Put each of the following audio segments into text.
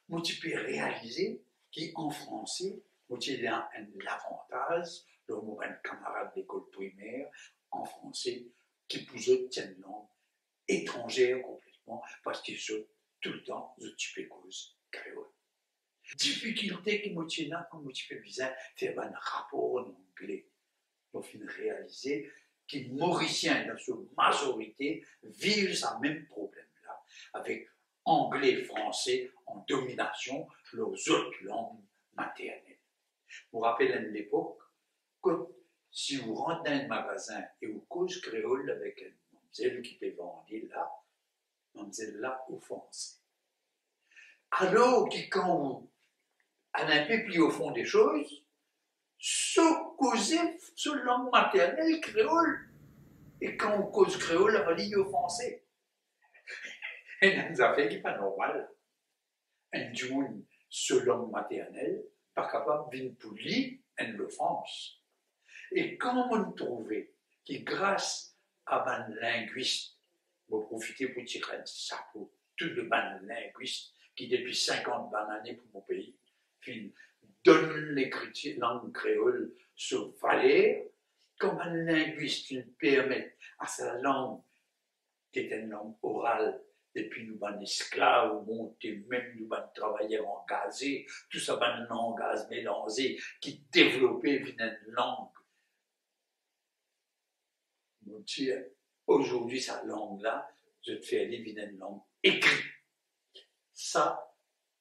moi tu peux réaliser qu'en français, moi tu as l'avantage de mon camarade d'école primaire en français qui pouvait une langue étrangère complètement parce qu'ils sont tout le temps de type cause créole. Difficulté que moi tu as quand moi tu peux bien faire un rapport en anglais. Donc il réaliser que les Mauriciens dans sa majorité vivent ce même problème-là avec anglais et français en domination leurs autres langues maternelles. Vous vous rappelez à l'époque que si vous rentrez dans un magasin et vous causez créole avec une mademoiselle qui peut vendre là, mademoiselle là au français. Alors que quand vous allez un peu plus au fond des choses, ce causer sur langue maternelle créole. Et quand on cause créole, on lit au français. Et dans des affaires qui n'est pas normal. Un monde sur langue maternelle, pas capable de venir pour lire en le France. Et quand on trouve que grâce à un linguiste, vous profitez pour tirer un chapeau, tout le ban linguiste qui depuis 50 années pour mon pays, donne l'écriture langue créole sur valeur, comme un linguiste qui permet à sa langue, qui est une langue orale, depuis nous ban esclaves, monter, même nous ban travailleurs engagés, tout ça ban langage mélangé, qui développait une langue. Mon Dieu, aujourd'hui, cette langue-là, je te fais aller une langue écrite. Ça,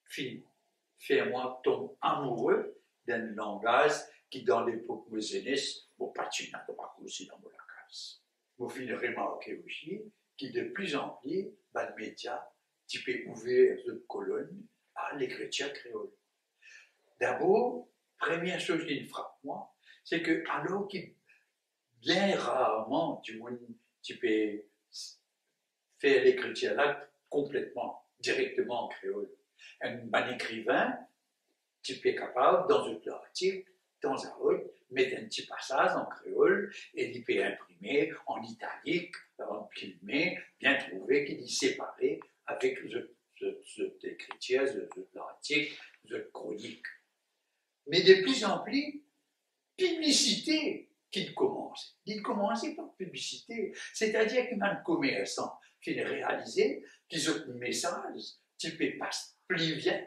fait moi tomber amoureux d'un langage qui, dans l'époque jeunesse, mon patinat de pas aussi dans mon case. Vous finirez remarquer aussi qu'il de plus en plus, les médias, type ouvert de colonne à l'écriture créole. D'abord, première chose qui me frappe moi, c'est que alors qu'il bien rarement, du monde, tu peux faire l'écriture là complètement, directement en créole. Un bon écrivain, tu peux être capable, dans un article, dans un autre, mettre un petit passage en créole et il peut imprimer en italique, en filmer, bien trouver qu'il est séparé avec l'écriture, l'article, la chronique. Mais de plus en plus, publicité qu'il commence. Il commence par publicité, c'est-à-dire qu'un commerçant qui a réalisé qu'ils ont un message, tu peux passer plus bien,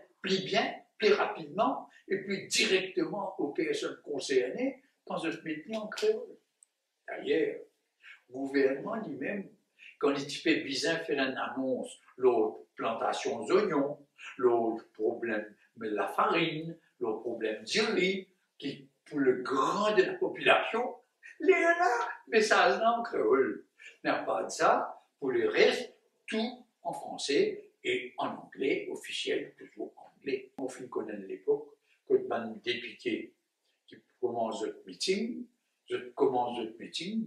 plus rapidement, et puis directement aux personnes concernées quand je se mets en créole. D'ailleurs, le gouvernement lui-même, quand il fait bien faire une annonce, l'autre plantation d'oignons, l'autre problème de la farine, l'autre problème du riz, qui pour le grand de la population, les là, message en créole. Mais pas de ça, pour le reste, tout en français et en anglais, officiel, toujours anglais. On finit connaître l'époque, quand un député qui commence le meeting,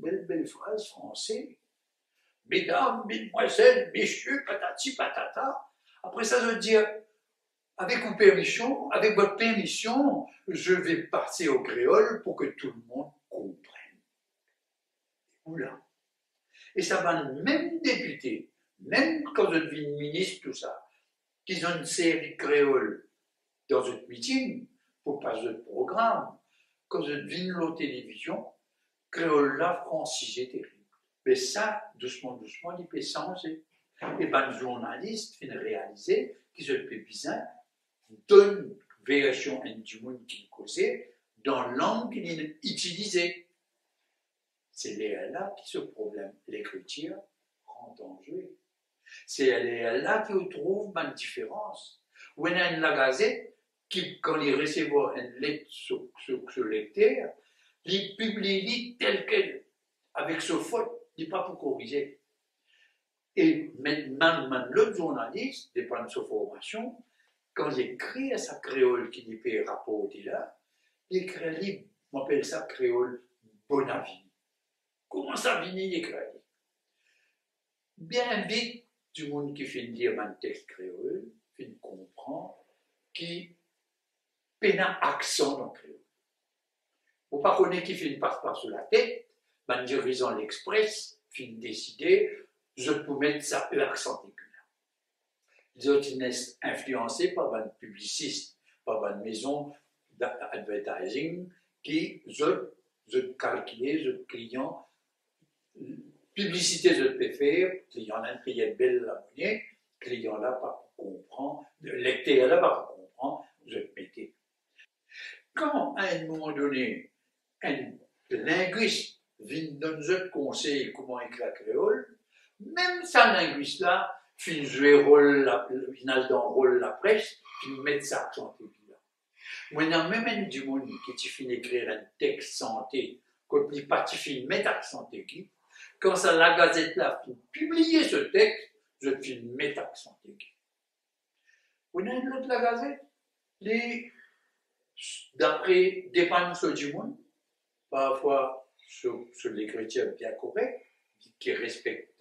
belle phrase français. Mesdames, mesdemoiselles, messieurs, patati patata. Après ça, je veux dire, avec votre permission, je vais passer au créole pour que tout le monde comprenne. Oula. Et ça va même député, même quand je deviens ministre, tout ça, qu'ils ont une série créole dans un meeting, pour passer le programme, quand je deviens la télévision, créole là, francisé terrible. Mais ça, doucement, il peut changer. Et ben, les journalistes viennent réaliser qu'ils se fait bien donne version du monde qu'il causait dans la langue qu'il utilisait. C'est là qui se problème. L'écriture rentre en jeu. C'est là qu'on trouve une différence. Ou il y a une gazette qui, quand il recevait une lettre sur le lecteur, il publie tel quel, avec ce faute, il n'est pas pour corriger. Et maintenant, l'autre journaliste, dépend de sa formation, quand j'écris à sa créole qui lui fait rapporter là, il écrit, on appelle ça créole Bonavini. Comment ça vini écrit? Bien vite, tout le monde qui fait dire un texte créole, fait comprendre qui peine un accent dans le créole. Vous ne pas connaître qui fait une passe-passe sur la tête, ben dirigeant l'Express, fin décider, je peux mettre ça l'accent aigu. Les autres ils sont influencés par des publicistes, par des maisons d'advertising qui, je calculent, je clients, publicité je peux faire, client là, paye belle la monnaie, client là pas comprend, lecteur là pas comprend, je mettais. Quand à un moment donné, un linguiste vient donner un conseil comment écrire la créole, même sa linguiste là, fin jouer rôle, final dans rôle la presse, puis mettre ça accent aigu là. Maintenant, même du monde qui finit d'écrire un texte santé, quand il pas finit mettre accent aigu, quand ça la gazette là finit publier ce texte, je finis mettre accent aigu. Vous avez l'autre la gazette, d'après dépend du monde, parfois sur l'écriture bien correcte, qui respecte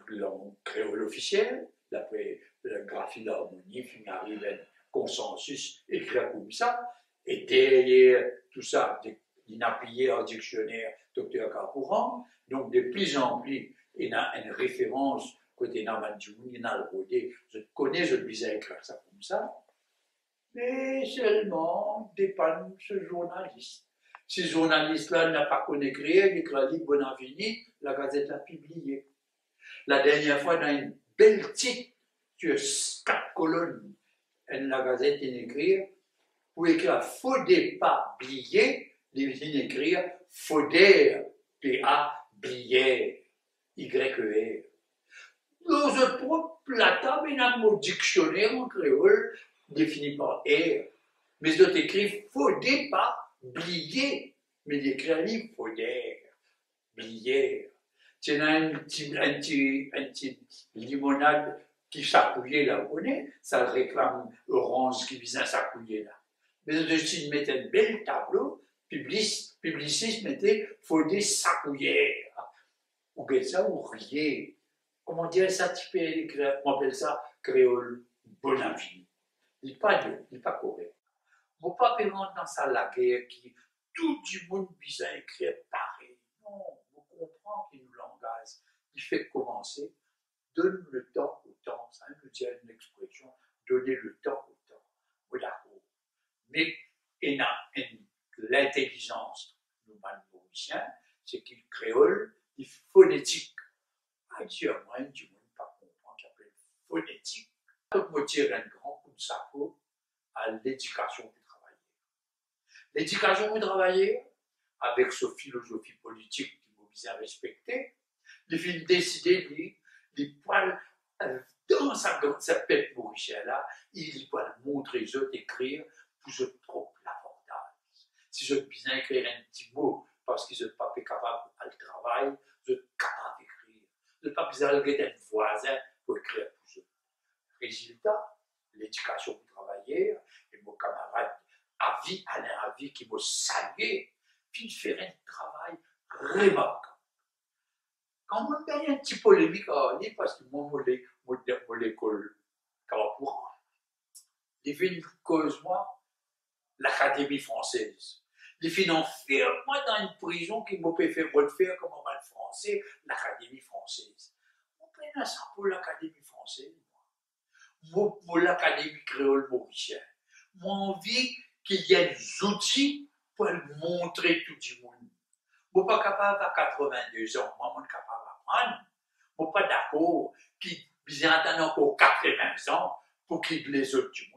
la langue créole officielle, d'après la graphie de l'harmonie, il arrive à un consensus écrit comme ça, et derrière tout ça, il a appuyé un dictionnaire Dr. Carpourant, donc de plus en plus, il y a une référence côté Naman du monde, il y a le côté, je connais, je vais écrire ça comme ça, mais seulement dépend de ce journaliste. Si ce journaliste-là n'a pas connu écrire, il écrit Bonavini, la gazette l'a publié. La dernière fois, dans une belle titre sur 4 colonnes, la gazette a écrit, pour écrire Faudé pas blier, il vient écrire Faudé, P-A, blier, Y-E-R. Dans un propre plata, il y a un mot dictionnaire en créole défini par R. Mais d'autres écrivent Faudé pas blier, mais il écrit un livre Faudé, blier. C'est un petit limonade qui s'accouillait là, vous connaissez, ça réclame orange qui vise à s'accouiller là. Mais au-dessus, ils mettaient un bel tableau, publiciste mettait Faudé s'accouiller. Ou bien ça, ou riez. Comment dire ça, on appelle ça créole Bonavini. Il n'est pas correct. Vous ne pouvez pas rentrer dans ça la guerre qui tout du monde vise à écrire pareil. Non, vous comprenez qu'il nous langage. Il fait commencer, donne le temps au temps. Ça veut dire une expression, donner le temps au temps. Oui, d'accord. Mais il y a l'intelligence, nous, mauriciens, c'est qu'il créole, il phonétique. Dieu, moi, du monde pas comprendre, qui s'appelle phonétique. Donc, me tire un grand coup de sapot à l'éducation du travailleur. L'éducation du travailleur, avec sa philosophie politique qu'il vous vise à respecter, il fait décider, les poils, dans sa pète mauricienne-là, il va montrer les autres écrire pour se propre l'avantage. Si je viens écrire un petit mot parce qu'ils ne sont pas capables à le travail, je suis capable d'écrire. Je ne suis pas besoin d'être voisin pour écrire pour eux. Résultat, l'éducation du travailleur et mon camarade Alain Avis qui m'a salué, puis faire un travail remarquable. Quand on a un petit polémique à aller, parce que moi, l'école Carpourant, il fait une cause, moi, l'Académie française. Il fait enfermer moi dans une prison qui m'a fait refaire comme un français, l'Académie française. On prend ça pour l'Académie française, moi. Pour l'Académie créole mauricienne. Moi, envie qu'il y ait des outils pour le montrer tout le monde. Je ne suis pas capable à 82 ans, moi, je suis capable d'apprendre. Je ne suis pas d'accord qu'il y ait encore 80 ans pour qu'il les autres du monde.